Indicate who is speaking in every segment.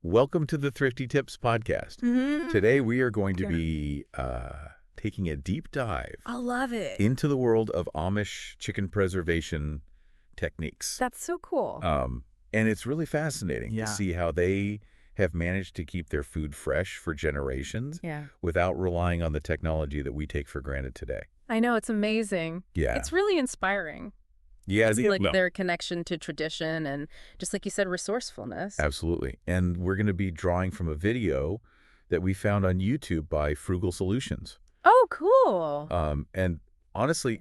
Speaker 1: Welcome to the Thrifty Tips podcast. Today we are going to be taking a deep dive
Speaker 2: I love it.
Speaker 1: into the world of Amish chicken preservation techniques.
Speaker 2: That's so cool.
Speaker 1: And it's really fascinating to see how they have managed to keep their food fresh for generations without relying on the technology that we take for granted today.
Speaker 2: I know, it's amazing.
Speaker 1: Yeah.
Speaker 2: It's really inspiring.
Speaker 1: Yeah,
Speaker 2: Their connection to tradition and, just like you said, resourcefulness.
Speaker 1: Absolutely. And we're going to be drawing from a video that we found on YouTube by Frugal Solutions.
Speaker 2: Oh, cool.
Speaker 1: And honestly,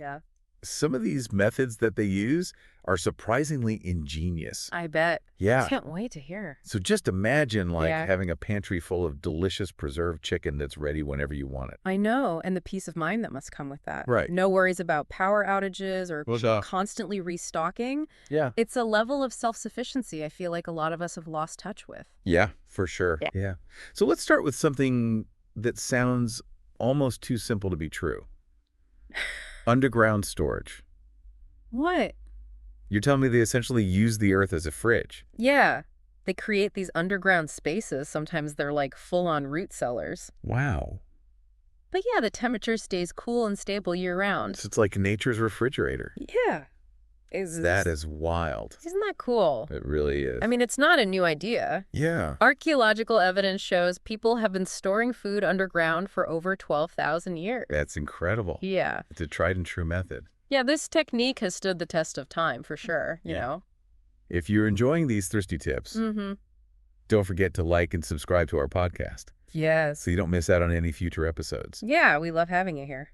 Speaker 1: some of these methods that they use are surprisingly ingenious.
Speaker 2: I bet.
Speaker 1: Yeah.
Speaker 2: I can't wait to hear.
Speaker 1: So just imagine having a pantry full of delicious preserved chicken that's ready whenever you want it.
Speaker 2: I know, and the peace of mind that must come with that.
Speaker 1: Right.
Speaker 2: No worries about power outages or constantly restocking.
Speaker 1: Yeah.
Speaker 2: It's a level of self-sufficiency I feel like a lot of us have lost touch with.
Speaker 1: Yeah, for sure. Yeah. So let's start with something that sounds almost too simple to be true. Underground storage.
Speaker 2: What?
Speaker 1: You're telling me they essentially use the earth as a fridge?
Speaker 2: Yeah. They create these underground spaces. Sometimes they're like full-on root cellars.
Speaker 1: Wow.
Speaker 2: But yeah, the temperature stays cool and stable year-round.
Speaker 1: So it's like nature's refrigerator.
Speaker 2: Yeah.
Speaker 1: That is wild.
Speaker 2: Isn't that cool?
Speaker 1: It really is.
Speaker 2: I mean, it's not a new idea.
Speaker 1: Yeah.
Speaker 2: Archaeological evidence shows people have been storing food underground for over 12,000 years.
Speaker 1: That's incredible.
Speaker 2: Yeah.
Speaker 1: It's a tried and true method.
Speaker 2: Yeah, this technique has stood the test of time for sure, you know.
Speaker 1: If you're enjoying these Thirsty Tips, don't forget to like and subscribe to our podcast
Speaker 2: Yes.
Speaker 1: so you don't miss out on any future episodes.
Speaker 2: Yeah, we love having you here.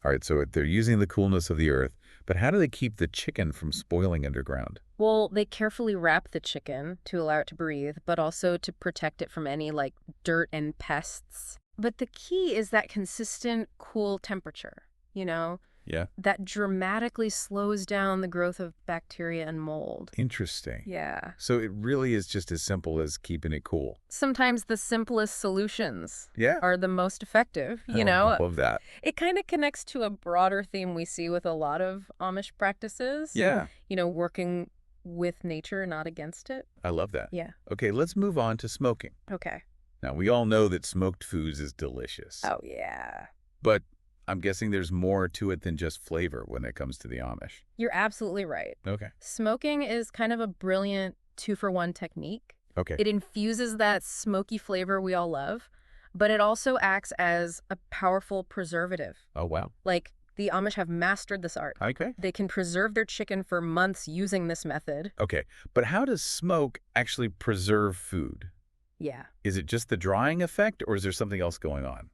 Speaker 1: All right, so they're using the coolness of the earth, but how do they keep the chicken from spoiling underground?
Speaker 2: Well, they carefully wrap the chicken to allow it to breathe, but also to protect it from any, like, dirt and pests. But the key is that consistent, cool temperature, you know?
Speaker 1: Yeah.
Speaker 2: That dramatically slows down the growth of bacteria and mold.
Speaker 1: Interesting.
Speaker 2: Yeah.
Speaker 1: So it really is just as simple as keeping it cool.
Speaker 2: Sometimes the simplest solutions
Speaker 1: Yeah.
Speaker 2: are the most effective, you know?
Speaker 1: I love that.
Speaker 2: It kind of connects to a broader theme we see with a lot of Amish practices.
Speaker 1: Yeah.
Speaker 2: You know, working with nature, not against it.
Speaker 1: I love that.
Speaker 2: Yeah.
Speaker 1: Okay, let's move on to smoking.
Speaker 2: Okay.
Speaker 1: Now, we all know that smoked foods is delicious.
Speaker 2: Oh, yeah.
Speaker 1: But I'm guessing there's more to it than just flavor when it comes to the Amish.
Speaker 2: You're absolutely right.
Speaker 1: Okay.
Speaker 2: Smoking is kind of a brilliant two-for-one technique.
Speaker 1: Okay.
Speaker 2: It infuses that smoky flavor we all love, but it also acts as a powerful preservative.
Speaker 1: Oh, wow.
Speaker 2: Like, the Amish have mastered this art.
Speaker 1: Okay.
Speaker 2: They can preserve their chicken for months using this method.
Speaker 1: Okay. But how does smoke actually preserve food?
Speaker 2: Yeah.
Speaker 1: Is it just the drying effect, or is there something else going on?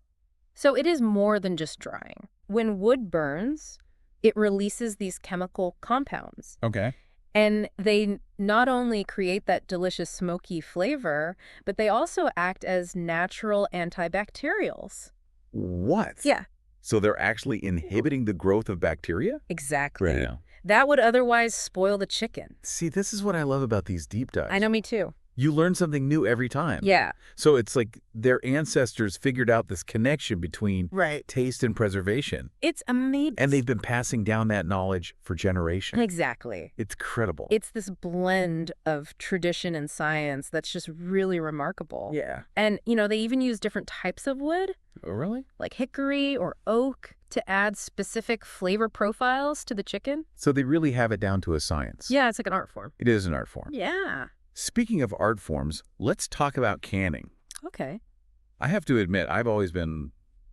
Speaker 2: So it is more than just drying. When wood burns, it releases these chemical compounds.
Speaker 1: Okay.
Speaker 2: And they not only create that delicious smoky flavor, but they also act as natural antibacterials.
Speaker 1: What?
Speaker 2: Yeah.
Speaker 1: So they're actually inhibiting the growth of bacteria?
Speaker 2: Exactly.
Speaker 1: Right.
Speaker 2: That would otherwise spoil the chicken.
Speaker 1: See, this is what I love about these deep dives.
Speaker 2: I know, me too.
Speaker 1: You learn something new every time.
Speaker 2: Yeah.
Speaker 1: So it's like their ancestors figured out this connection between taste and preservation.
Speaker 2: It's amazing.
Speaker 1: And they've been passing down that knowledge for generations.
Speaker 2: Exactly.
Speaker 1: It's credible.
Speaker 2: It's this blend of tradition and science that's just really remarkable.
Speaker 1: Yeah.
Speaker 2: And, you know, they even use different types of wood,
Speaker 1: Oh, really?
Speaker 2: like hickory or oak, to add specific flavor profiles to the chicken.
Speaker 1: So they really have it down to a science.
Speaker 2: Yeah, it's like an art form.
Speaker 1: It is an art form.
Speaker 2: Yeah.
Speaker 1: Speaking of art forms, let's talk about canning.
Speaker 2: Okay.
Speaker 1: I have to admit, I've always been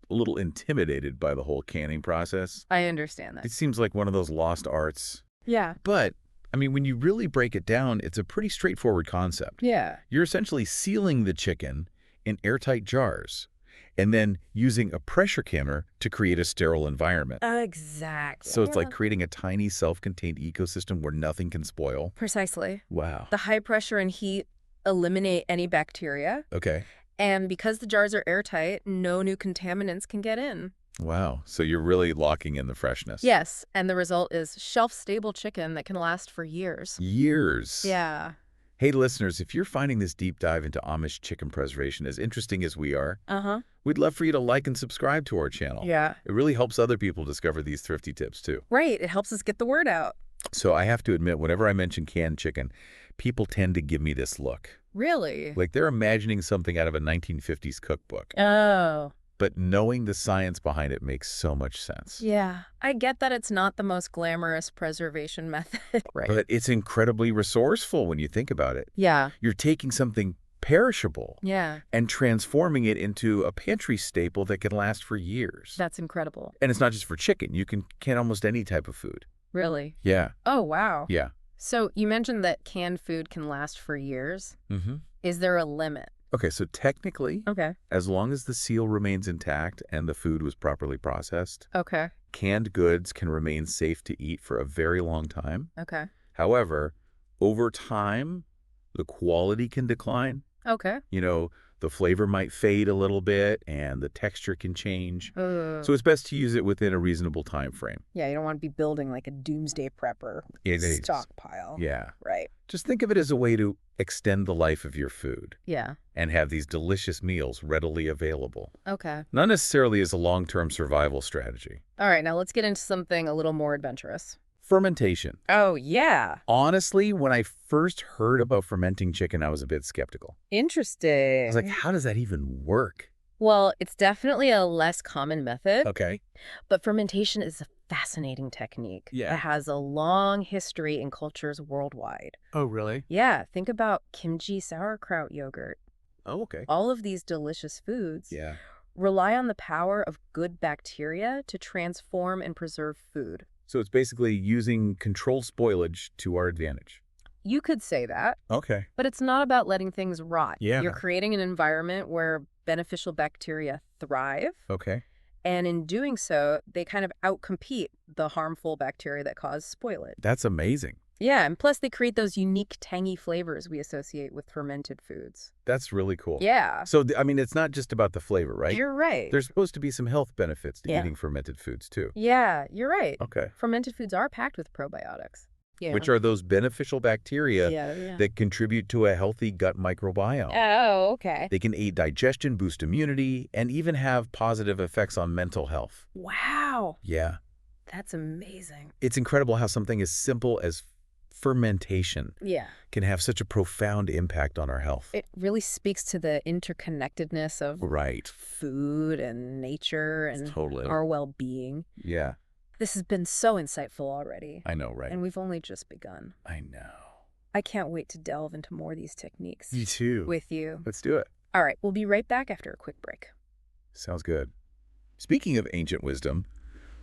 Speaker 1: a little intimidated by the whole canning process.
Speaker 2: I understand that.
Speaker 1: It seems like one of those lost arts.
Speaker 2: Yeah.
Speaker 1: But, I mean, when you really break it down, it's a pretty straightforward concept.
Speaker 2: Yeah.
Speaker 1: You're essentially sealing the chicken in airtight jars and then using a pressure canner to create a sterile environment.
Speaker 2: Exactly.
Speaker 1: So it's like creating a tiny self-contained ecosystem where nothing can spoil.
Speaker 2: Precisely.
Speaker 1: Wow.
Speaker 2: The high pressure and heat eliminate any bacteria.
Speaker 1: Okay.
Speaker 2: And because the jars are airtight, no new contaminants can get in.
Speaker 1: Wow. So you're really locking in the freshness.
Speaker 2: Yes. And the result is shelf-stable chicken that can last for years.
Speaker 1: Years.
Speaker 2: Yeah.
Speaker 1: Hey, listeners, if you're finding this deep dive into Amish chicken preservation as interesting as we are, we'd love for you to like and subscribe to our channel.
Speaker 2: Yeah.
Speaker 1: It really helps other people discover these thrifty tips, too.
Speaker 2: Right. It helps us get the word out.
Speaker 1: So I have to admit, whenever I mention canned chicken, people tend to give me this look.
Speaker 2: Really?
Speaker 1: Like they're imagining something out of a 1950s cookbook.
Speaker 2: Oh.
Speaker 1: But knowing the science behind it makes so much sense.
Speaker 2: Yeah, I get that it's not the most glamorous preservation method. Right.
Speaker 1: But it's incredibly resourceful when you think about it.
Speaker 2: Yeah.
Speaker 1: You're taking something perishable and transforming it into a pantry staple that can last for years.
Speaker 2: That's incredible.
Speaker 1: And it's not just for chicken. You can can almost any type of food.
Speaker 2: Really?
Speaker 1: Yeah.
Speaker 2: Oh, wow.
Speaker 1: Yeah.
Speaker 2: So you mentioned that canned food can last for years.
Speaker 1: Mm-hmm.
Speaker 2: Is there a limit?
Speaker 1: Okay, so technically,
Speaker 2: Okay.
Speaker 1: as long as the seal remains intact and the food was properly processed,
Speaker 2: Okay.
Speaker 1: canned goods can remain safe to eat for a very long time.
Speaker 2: Okay.
Speaker 1: However, over time, the quality can decline.
Speaker 2: Okay.
Speaker 1: You know, the flavor might fade a little bit and the texture can change. So
Speaker 2: So
Speaker 1: it's best to use it within a reasonable time frame.
Speaker 2: yeah, you don't want to be building like a doomsday prepper
Speaker 1: It is.
Speaker 2: stockpile.
Speaker 1: Yeah.
Speaker 2: Right.
Speaker 1: Just think of it as a way to extend the life of your food
Speaker 2: Yeah.
Speaker 1: and have these delicious meals readily available.
Speaker 2: Okay.
Speaker 1: Not necessarily as a long-term survival strategy.
Speaker 2: All right, now let's get into something a little more adventurous.
Speaker 1: Fermentation.
Speaker 2: Oh, yeah.
Speaker 1: Honestly, when I first heard about fermenting chicken, I was a bit skeptical.
Speaker 2: Interesting.
Speaker 1: I was like, how does that even work?
Speaker 2: Well, it's definitely a less common method,
Speaker 1: Okay.
Speaker 2: but fermentation is a fascinating technique
Speaker 1: Yeah.
Speaker 2: that has a long history in cultures worldwide.
Speaker 1: Oh, really?
Speaker 2: Yeah, think about kimchi sauerkraut yogurt.
Speaker 1: Oh, okay.
Speaker 2: All of these delicious foods
Speaker 1: Yeah.
Speaker 2: rely on the power of good bacteria to transform and preserve food.
Speaker 1: So it's basically using controlled spoilage to our advantage.
Speaker 2: You could say that,
Speaker 1: Okay.
Speaker 2: but it's not about letting things rot.
Speaker 1: Yeah.
Speaker 2: You're creating an environment where beneficial bacteria thrive,
Speaker 1: Okay.
Speaker 2: and in doing so, they kind of outcompete the harmful bacteria that cause spoilage.
Speaker 1: That's amazing.
Speaker 2: Yeah, and plus they create those unique tangy flavors we associate with fermented foods.
Speaker 1: That's really cool.
Speaker 2: Yeah.
Speaker 1: So, I mean, it's not just about the flavor, right?
Speaker 2: You're right.
Speaker 1: There's supposed to be some health benefits to
Speaker 2: Yeah.
Speaker 1: eating fermented foods, too.
Speaker 2: Yeah, you're right.
Speaker 1: Okay.
Speaker 2: Fermented foods are packed with probiotics. Yeah.
Speaker 1: Which are those beneficial bacteria
Speaker 2: yeah.
Speaker 1: that contribute to a healthy gut microbiome.
Speaker 2: Oh, okay.
Speaker 1: They can aid digestion, boost immunity, and even have positive effects on mental health.
Speaker 2: Wow.
Speaker 1: Yeah.
Speaker 2: That's amazing.
Speaker 1: It's incredible how something as simple as fermentation
Speaker 2: Yeah.
Speaker 1: can have such a profound impact on our health.
Speaker 2: It really speaks to the interconnectedness of
Speaker 1: Right.
Speaker 2: food and nature and
Speaker 1: Totally.
Speaker 2: our well-being.
Speaker 1: Yeah.
Speaker 2: This has been so insightful already,
Speaker 1: I know, right?
Speaker 2: and we've only just begun.
Speaker 1: I know.
Speaker 2: I can't wait to delve into more of these techniques
Speaker 1: Me too.
Speaker 2: with you.
Speaker 1: Let's do it.
Speaker 2: All right, we'll be right back after a quick break.
Speaker 1: Sounds good. Speaking of ancient wisdom,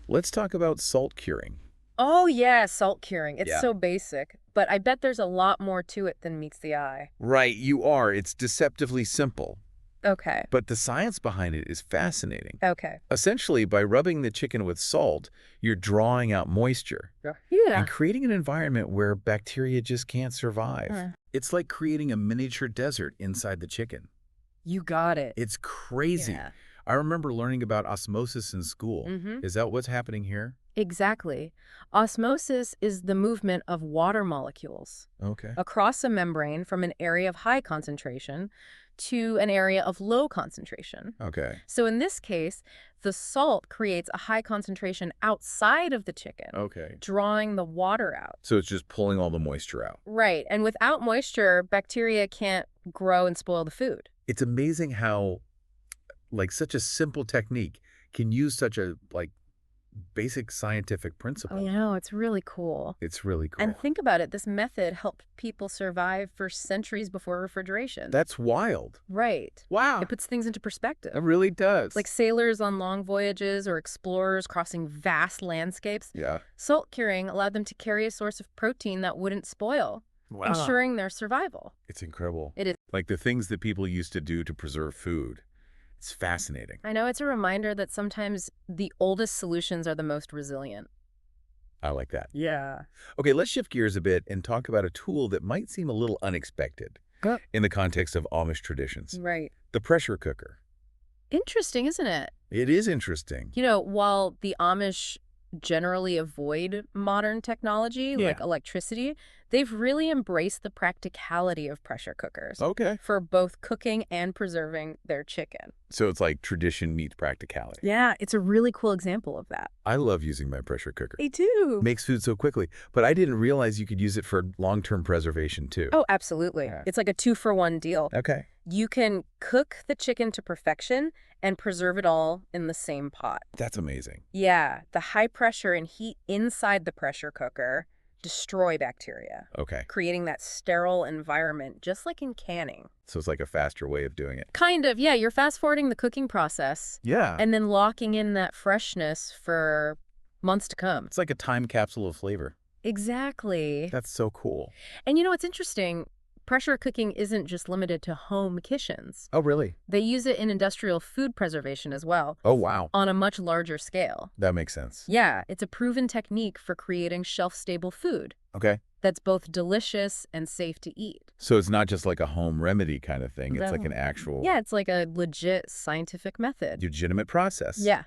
Speaker 1: let's talk about salt curing.
Speaker 2: Oh, yeah, salt curing. It's
Speaker 1: Yeah.
Speaker 2: so basic, but I bet there's a lot more to it than meets the eye.
Speaker 1: Right, you are. It's deceptively simple,
Speaker 2: Okay.
Speaker 1: but the science behind it is fascinating.
Speaker 2: Okay.
Speaker 1: Essentially, by rubbing the chicken with salt, you're drawing out moisture
Speaker 2: Yeah.
Speaker 1: and creating an environment where bacteria just can't survive.
Speaker 2: Uh.
Speaker 1: It's like creating a miniature desert inside the chicken.
Speaker 2: You got it.
Speaker 1: It's crazy.
Speaker 2: Yeah.
Speaker 1: I remember learning about osmosis in school.
Speaker 2: Mm-hmm.
Speaker 1: Is that what's happening here?
Speaker 2: Exactly. Osmosis is the movement of water molecules
Speaker 1: Okay.
Speaker 2: across a membrane from an area of high concentration to an area of low concentration.
Speaker 1: Okay.
Speaker 2: So in this case, the salt creates a high concentration outside of the chicken,
Speaker 1: Okay.
Speaker 2: drawing the water out.
Speaker 1: So it's just pulling all the moisture out.
Speaker 2: Right. And without moisture, bacteria can't grow and spoil the food.
Speaker 1: It's amazing how, like, such a simple technique can use such a, like, basic scientific principle.
Speaker 2: Oh, you know, it's really cool.
Speaker 1: It's really cool.
Speaker 2: And think about it. This method helped people survive for centuries before refrigeration.
Speaker 1: That's wild.
Speaker 2: Right.
Speaker 1: Wow.
Speaker 2: It puts things into perspective.
Speaker 1: It really does.
Speaker 2: Like sailors on long voyages or explorers crossing vast landscapes,
Speaker 1: yeah.
Speaker 2: salt curing allowed them to carry a source of protein that wouldn't spoil,
Speaker 1: Wow.
Speaker 2: ensuring their survival.
Speaker 1: It's incredible.
Speaker 2: It is.
Speaker 1: Like the things that people used to do to preserve food. It's fascinating.
Speaker 2: I know, it's a reminder that sometimes the oldest solutions are the most resilient.
Speaker 1: I like that.
Speaker 2: Yeah.
Speaker 1: Okay, let's shift gears a bit and talk about a tool that might seem a little unexpected in the context of Amish traditions.
Speaker 2: Right.
Speaker 1: The pressure cooker.
Speaker 2: Interesting, isn't it?
Speaker 1: It is interesting.
Speaker 2: You know, while the Amish generally avoid modern technology like electricity, they've really embraced the practicality of pressure cookers.
Speaker 1: Okay.
Speaker 2: For both cooking and preserving their chicken.
Speaker 1: So it's like tradition meets practicality.
Speaker 2: Yeah, it's a really cool example of that.
Speaker 1: I love using my pressure cooker.
Speaker 2: Me too.
Speaker 1: Makes food so quickly. But I didn't realize you could use it for long-term preservation, too.
Speaker 2: Oh, absolutely.
Speaker 1: Yeah.
Speaker 2: It's like a 2-for-1 deal.
Speaker 1: Okay.
Speaker 2: You can cook the chicken to perfection and preserve it all in the same pot.
Speaker 1: That's amazing.
Speaker 2: Yeah, the high pressure and heat inside the pressure cooker destroy bacteria,
Speaker 1: Okay.
Speaker 2: creating that sterile environment, just like in canning.
Speaker 1: So it's like a faster way of doing it.
Speaker 2: Kind of, yeah. You're fast-forwarding the cooking process.
Speaker 1: Yeah.
Speaker 2: And then locking in that freshness for months to come.
Speaker 1: It's like a time capsule of flavor.
Speaker 2: Exactly.
Speaker 1: That's so cool.
Speaker 2: And you know what's interesting? Pressure cooking isn't just limited to home kitchens.
Speaker 1: Oh, really?
Speaker 2: They use it in industrial food preservation as well.
Speaker 1: Oh, wow.
Speaker 2: On a much larger scale.
Speaker 1: That makes sense.
Speaker 2: Yeah, it's a proven technique for creating shelf-stable food.
Speaker 1: Okay.
Speaker 2: That's both delicious and safe to eat.
Speaker 1: So it's not just like a home remedy kind of thing. It's like an actual...
Speaker 2: Yeah, it's like a legit scientific method.
Speaker 1: legitimate process.
Speaker 2: Yeah.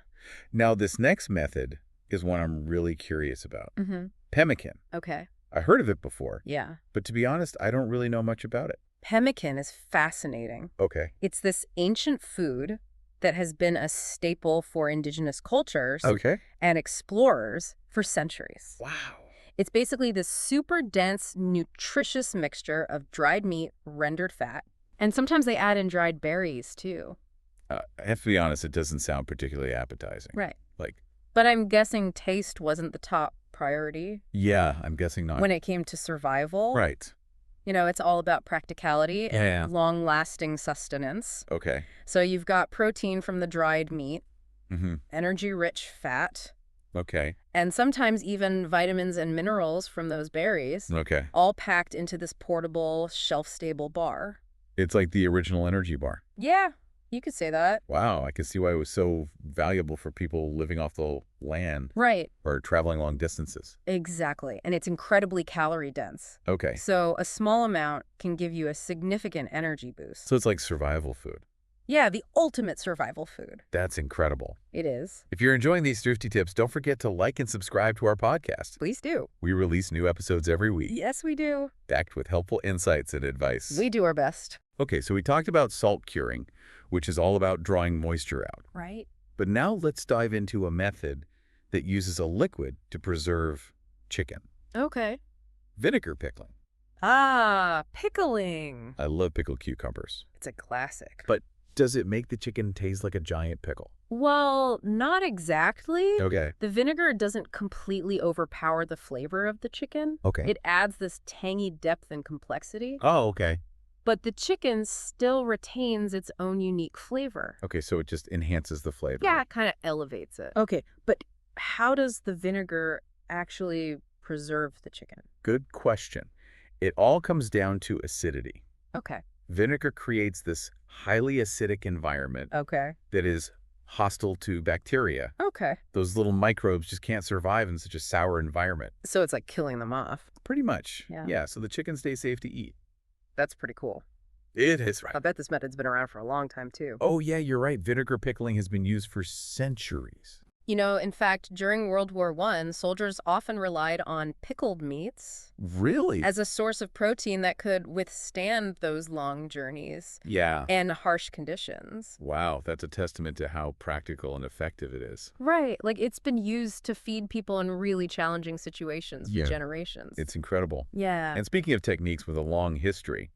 Speaker 1: Now, this next method is one I'm really curious about. Pemmican.
Speaker 2: Okay.
Speaker 1: I heard of it before.
Speaker 2: Yeah.
Speaker 1: But to be honest, I don't really know much about it.
Speaker 2: Pemmican is fascinating.
Speaker 1: Okay.
Speaker 2: It's this ancient food that has been a staple for indigenous cultures and explorers for centuries.
Speaker 1: Wow.
Speaker 2: It's basically this super dense, nutritious mixture of dried meat, rendered fat, and sometimes they add in dried berries, too.
Speaker 1: I have to be honest, it doesn't sound particularly appetizing.
Speaker 2: Right.
Speaker 1: Like...
Speaker 2: But I'm guessing taste wasn't the top priority.
Speaker 1: Yeah, I'm guessing not.
Speaker 2: When it came to survival.
Speaker 1: Right.
Speaker 2: You know, it's all about practicality and long-lasting sustenance.
Speaker 1: Okay.
Speaker 2: So you've got protein from the dried meat, energy-rich fat,
Speaker 1: okay,
Speaker 2: and sometimes even vitamins and minerals from those berries,
Speaker 1: okay,
Speaker 2: all packed into this portable, shelf-stable bar.
Speaker 1: It's like the original energy bar.
Speaker 2: Yeah, you could say that.
Speaker 1: Wow, I can see why it was so valuable for people living off the land.
Speaker 2: Right.
Speaker 1: Or traveling long distances.
Speaker 2: Exactly, and it's incredibly calorie dense.
Speaker 1: Okay.
Speaker 2: So a small amount can give you a significant energy boost.
Speaker 1: So it's like survival food.
Speaker 2: Yeah, the ultimate survival food.
Speaker 1: That's incredible.
Speaker 2: It is.
Speaker 1: If you're enjoying these thrifty tips, don't forget to like and subscribe to our podcast.
Speaker 2: Please do.
Speaker 1: We release new episodes every week.
Speaker 2: Yes, we do.
Speaker 1: Backed with helpful insights and advice.
Speaker 2: We do our best.
Speaker 1: Okay, so we talked about salt curing, which is all about drawing moisture out.
Speaker 2: Right.
Speaker 1: But now let's dive into a method that uses a liquid to preserve chicken.
Speaker 2: Okay.
Speaker 1: Vinegar pickling.
Speaker 2: Ah, pickling.
Speaker 1: I love pickled cucumbers.
Speaker 2: It's a classic.
Speaker 1: But does it make the chicken taste like a giant pickle?
Speaker 2: Well, not exactly.
Speaker 1: Okay.
Speaker 2: The vinegar doesn't completely overpower the flavor of the chicken.
Speaker 1: Okay.
Speaker 2: It adds this tangy depth and complexity.
Speaker 1: Oh, okay.
Speaker 2: But the chicken still retains its own unique flavor.
Speaker 1: Okay, so it just enhances the flavor.
Speaker 2: Yeah, it kind of elevates it. Okay, but how does the vinegar actually preserve the chicken?
Speaker 1: Good question. It all comes down to acidity.
Speaker 2: Okay.
Speaker 1: Vinegar creates this highly acidic environment that is hostile to bacteria.
Speaker 2: Okay.
Speaker 1: Those little microbes just can't survive in such a sour environment.
Speaker 2: So it's like killing them off.
Speaker 1: Pretty much.
Speaker 2: Yeah.
Speaker 1: So the chicken stays safe to eat.
Speaker 2: That's pretty cool.
Speaker 1: It is, right?
Speaker 2: I bet this method's been around for a long time, too.
Speaker 1: Oh, yeah, you're right. Vinegar pickling has been used for centuries.
Speaker 2: You know, in fact, during World War I, soldiers often relied on pickled meats.
Speaker 1: Really?
Speaker 2: As a source of protein that could withstand those long journeys.
Speaker 1: Yeah.
Speaker 2: And harsh conditions.
Speaker 1: Wow, that's a testament to how practical and effective it is.
Speaker 2: Right. Like, it's been used to feed people in really challenging situations for generations.
Speaker 1: It's incredible.
Speaker 2: Yeah.
Speaker 1: And speaking of techniques with a long history,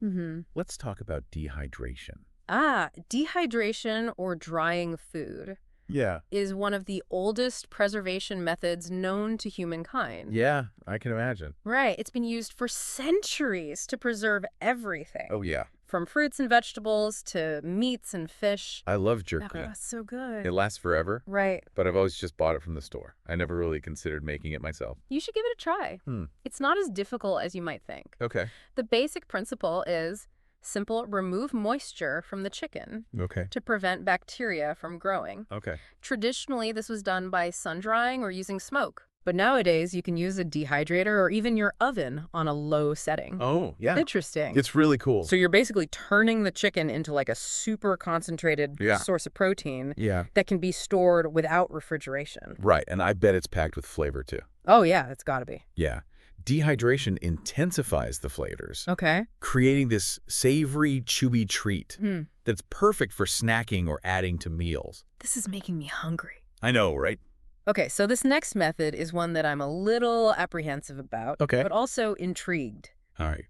Speaker 1: let's talk about dehydration.
Speaker 2: Ah, dehydration or drying food.
Speaker 1: Yeah.
Speaker 2: Is one of the oldest preservation methods known to humankind.
Speaker 1: Yeah, I can imagine.
Speaker 2: Right. It's been used for centuries to preserve everything.
Speaker 1: Oh, yeah.
Speaker 2: From fruits and vegetables to meats and fish.
Speaker 1: I love jerky.
Speaker 2: Oh, that's so good.
Speaker 1: It lasts forever.
Speaker 2: Right.
Speaker 1: But I've always just bought it from the store. I never really considered making it myself.
Speaker 2: You should give it a try. It's not as difficult as you might think.
Speaker 1: Okay.
Speaker 2: The basic principle is simple: remove moisture from the chicken to prevent bacteria from growing.
Speaker 1: Okay.
Speaker 2: Traditionally, this was done by sun drying or using smoke. But nowadays, you can use a dehydrator or even your oven on a low setting.
Speaker 1: Oh, yeah.
Speaker 2: Interesting.
Speaker 1: It's really cool.
Speaker 2: So you're basically turning the chicken into like a super concentrated source of protein that can be stored without refrigeration.
Speaker 1: Right, and I bet it's packed with flavor, too.
Speaker 2: Oh, yeah, it's got to be.
Speaker 1: Yeah. Dehydration intensifies the flavors,
Speaker 2: Okay.
Speaker 1: creating this savory, chewy treat that's perfect for snacking or adding to meals.
Speaker 2: This is making me hungry.
Speaker 1: I know, right?
Speaker 2: Okay, so this next method is one that I'm a little apprehensive about, but also intrigued.
Speaker 1: All right.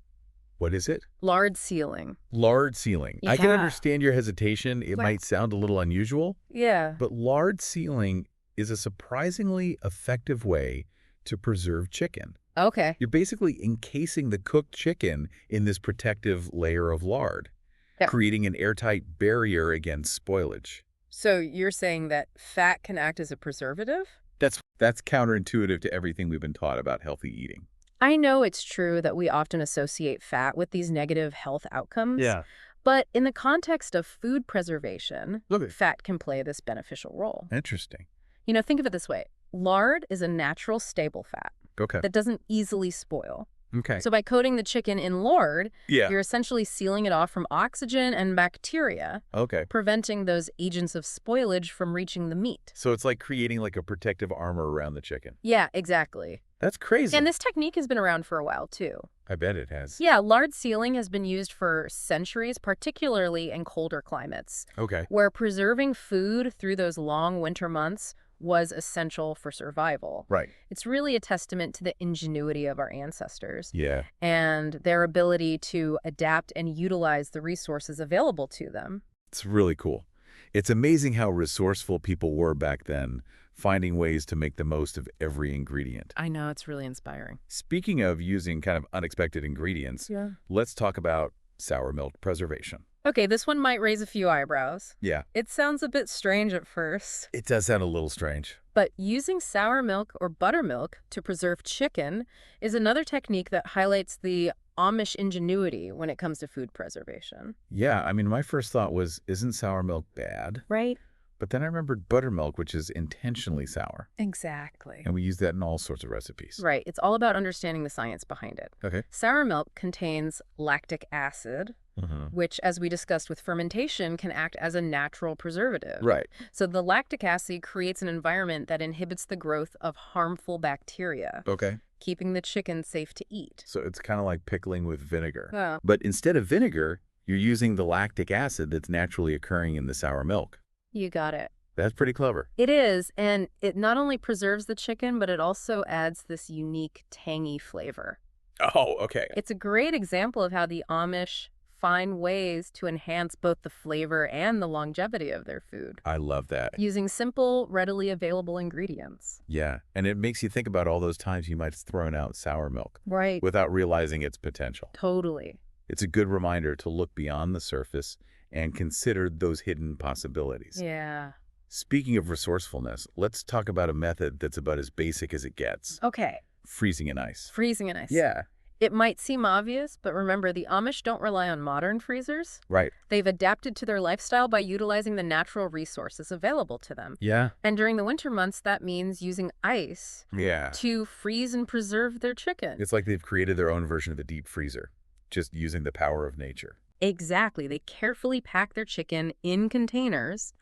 Speaker 1: What is it?
Speaker 2: Lard sealing.
Speaker 1: Lard sealing.
Speaker 2: Yeah.
Speaker 1: I can understand your hesitation. It might sound a little unusual.
Speaker 2: Yeah.
Speaker 1: But lard sealing is a surprisingly effective way to preserve chicken.
Speaker 2: Okay.
Speaker 1: You're basically encasing the cooked chicken in this protective layer of lard, creating an airtight barrier against spoilage.
Speaker 2: So you're saying that fat can act as a preservative?
Speaker 1: That's counterintuitive to everything we've been taught about healthy eating.
Speaker 2: I know it's true that we often associate fat with these negative health outcomes.
Speaker 1: Yeah.
Speaker 2: But in the context of food preservation, fat can play this beneficial role.
Speaker 1: Interesting.
Speaker 2: You know, think of it this way. Lard is a natural stable fat that doesn't easily spoil.
Speaker 1: Okay.
Speaker 2: So by coating the chicken in lard, you're essentially sealing it off from oxygen and bacteria, preventing those agents of spoilage from reaching the meat.
Speaker 1: So it's like creating like a protective armor around the chicken.
Speaker 2: Yeah, exactly.
Speaker 1: That's crazy.
Speaker 2: And this technique has been around for a while, too.
Speaker 1: I bet it has.
Speaker 2: Yeah, lard sealing has been used for centuries, particularly in colder climates, where preserving food through those long winter months was essential for survival.
Speaker 1: Right.
Speaker 2: It's really a testament to the ingenuity of our ancestors.
Speaker 1: Yeah.
Speaker 2: And their ability to adapt and utilize the resources available to them.
Speaker 1: It's really cool. It's amazing how resourceful people were back then, finding ways to make the most of every ingredient.
Speaker 2: I know, it's really inspiring.
Speaker 1: Speaking of using kind of unexpected ingredients, let's talk about sour milk preservation.
Speaker 2: Okay, this one might raise a few eyebrows.
Speaker 1: Yeah.
Speaker 2: It sounds a bit strange at first.
Speaker 1: It does sound a little strange.
Speaker 2: But using sour milk or buttermilk to preserve chicken is another technique that highlights the Amish ingenuity when it comes to food preservation.
Speaker 1: Yeah, I mean, my first thought was, isn't sour milk bad?
Speaker 2: Right.
Speaker 1: But then I remembered buttermilk, which is intentionally sour.
Speaker 2: Exactly.
Speaker 1: And we use that in all sorts of recipes.
Speaker 2: Right. It's all about understanding the science behind it.
Speaker 1: Okay.
Speaker 2: Sour milk contains lactic acid, which, as we discussed with fermentation, can act as a natural preservative.
Speaker 1: Right.
Speaker 2: So the lactic acid creates an environment that inhibits the growth of harmful bacteria.
Speaker 1: Okay.
Speaker 2: Keeping the chicken safe to eat.
Speaker 1: So it's kind of like pickling with vinegar.
Speaker 2: Yeah.
Speaker 1: But instead of vinegar, you're using the lactic acid that's naturally occurring in the sour milk.
Speaker 2: You got it.
Speaker 1: That's pretty clever.
Speaker 2: It is, and it not only preserves the chicken, but it also adds this unique tangy flavor.
Speaker 1: Oh, okay.
Speaker 2: It's a great example of how the Amish find ways to enhance both the flavor and the longevity of their food.
Speaker 1: I love that.
Speaker 2: Using simple, readily available ingredients.
Speaker 1: Yeah, and it makes you think about all those times you might have thrown out sour milk.
Speaker 2: Right.
Speaker 1: Without realizing its potential.
Speaker 2: Totally.
Speaker 1: It's a good reminder to look beyond the surface and consider those hidden possibilities.
Speaker 2: Yeah.
Speaker 1: Speaking of resourcefulness, let's talk about a method that's about as basic as it gets.
Speaker 2: Okay.
Speaker 1: Freezing in ice.
Speaker 2: Freezing in ice.
Speaker 1: Yeah.
Speaker 2: It might seem obvious, but remember, the Amish don't rely on modern freezers.
Speaker 1: Right.
Speaker 2: They've adapted to their lifestyle by utilizing the natural resources available to them.
Speaker 1: Yeah.
Speaker 2: And during the winter months, that means using ice to freeze and preserve their chicken.
Speaker 1: It's like they've created their own version of a deep freezer, just using the power of nature.
Speaker 2: Exactly. They carefully pack their chicken in containers,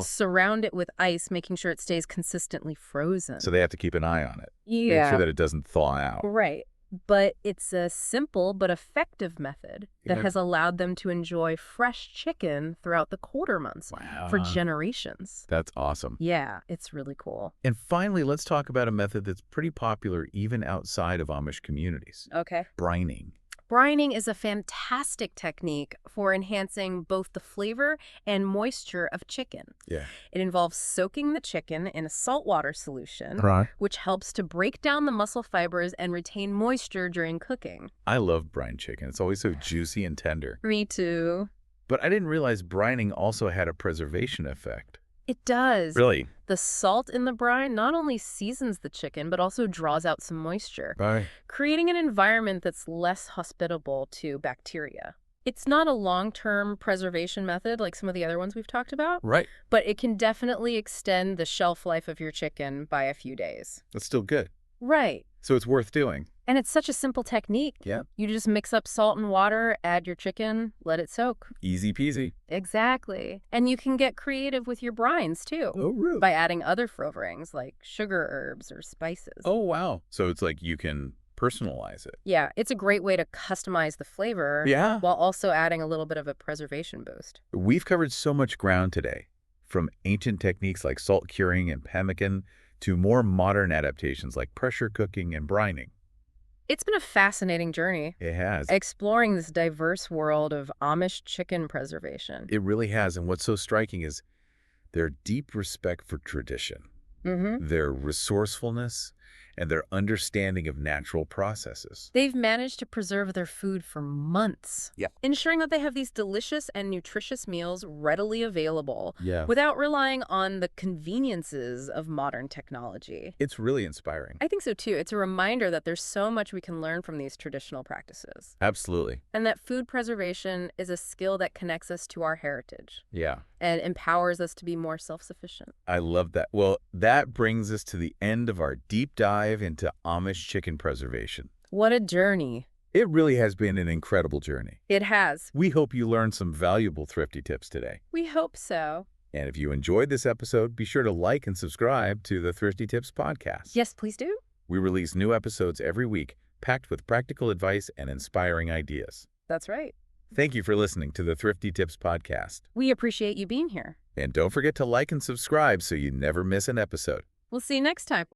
Speaker 2: surround it with ice, making sure it stays consistently frozen.
Speaker 1: So they have to keep an eye on it.
Speaker 2: Yeah.
Speaker 1: Make sure that it doesn't thaw out.
Speaker 2: Right. But it's a simple but effective method that has allowed them to enjoy fresh chicken throughout the colder months for generations.
Speaker 1: That's awesome.
Speaker 2: Yeah, it's really cool.
Speaker 1: And finally, let's talk about a method that's pretty popular even outside of Amish communities.
Speaker 2: Okay.
Speaker 1: Brining.
Speaker 2: Brining is a fantastic technique for enhancing both the flavor and moisture of chicken.
Speaker 1: Yeah.
Speaker 2: It involves soaking the chicken in a saltwater solution, which helps to break down the muscle fibers and retain moisture during cooking.
Speaker 1: I love brine chicken. It's always so juicy and tender.
Speaker 2: Me too.
Speaker 1: But I didn't realize brining also had a preservation effect.
Speaker 2: It does.
Speaker 1: Really?
Speaker 2: The salt in the brine not only seasons the chicken, but also draws out some moisture, creating an environment that's less hospitable to bacteria. It's not a long-term preservation method like some of the other ones we've talked about,
Speaker 1: Right.
Speaker 2: but it can definitely extend the shelf life of your chicken by a few days.
Speaker 1: That's still good.
Speaker 2: Right.
Speaker 1: So it's worth doing.
Speaker 2: And it's such a simple technique.
Speaker 1: Yeah.
Speaker 2: You just mix up salt and water, add your chicken, let it soak.
Speaker 1: Easy peasy.
Speaker 2: Exactly. And you can get creative with your brines, too.
Speaker 1: Oh, really?
Speaker 2: By adding other flavorings like sugar herbs or spices.
Speaker 1: Oh, wow. So it's like you can personalize it.
Speaker 2: Yeah, it's a great way to customize the flavor while also adding a little bit of a preservation boost.
Speaker 1: We've covered so much ground today, from ancient techniques like salt curing and pemmican to more modern adaptations like pressure cooking and brining.
Speaker 2: It's been a fascinating journey.
Speaker 1: It has.
Speaker 2: Exploring this diverse world of Amish chicken preservation.
Speaker 1: It really has. And what's so striking is their deep respect for tradition, their resourcefulness, and their understanding of natural processes.
Speaker 2: They've managed to preserve their food for months, ensuring that they have these delicious and nutritious meals readily available without relying on the conveniences of modern technology.
Speaker 1: It's really inspiring.
Speaker 2: I think so, too. It's a reminder that there's so much we can learn from these traditional practices.
Speaker 1: Absolutely.
Speaker 2: And that food preservation is a skill that connects us to our heritage.
Speaker 1: Yeah.
Speaker 2: And empowers us to be more self-sufficient.
Speaker 1: I love that. Well, that brings us to the end of our deep dive into Amish chicken preservation.
Speaker 2: What a journey.
Speaker 1: It really has been an incredible journey.
Speaker 2: It has.
Speaker 1: We hope you learned some valuable thrifty tips today.
Speaker 2: We hope so.
Speaker 1: And if you enjoyed this episode, be sure to like and subscribe to the Thrifty Tips podcast.
Speaker 2: Yes, please do.
Speaker 1: We release new episodes every week, packed with practical advice and inspiring ideas.
Speaker 2: That's right.
Speaker 1: Thank you for listening to the Thrifty Tips podcast.
Speaker 2: We appreciate you being here.
Speaker 1: And don't forget to like and subscribe so you never miss an episode.
Speaker 2: We'll see you next time.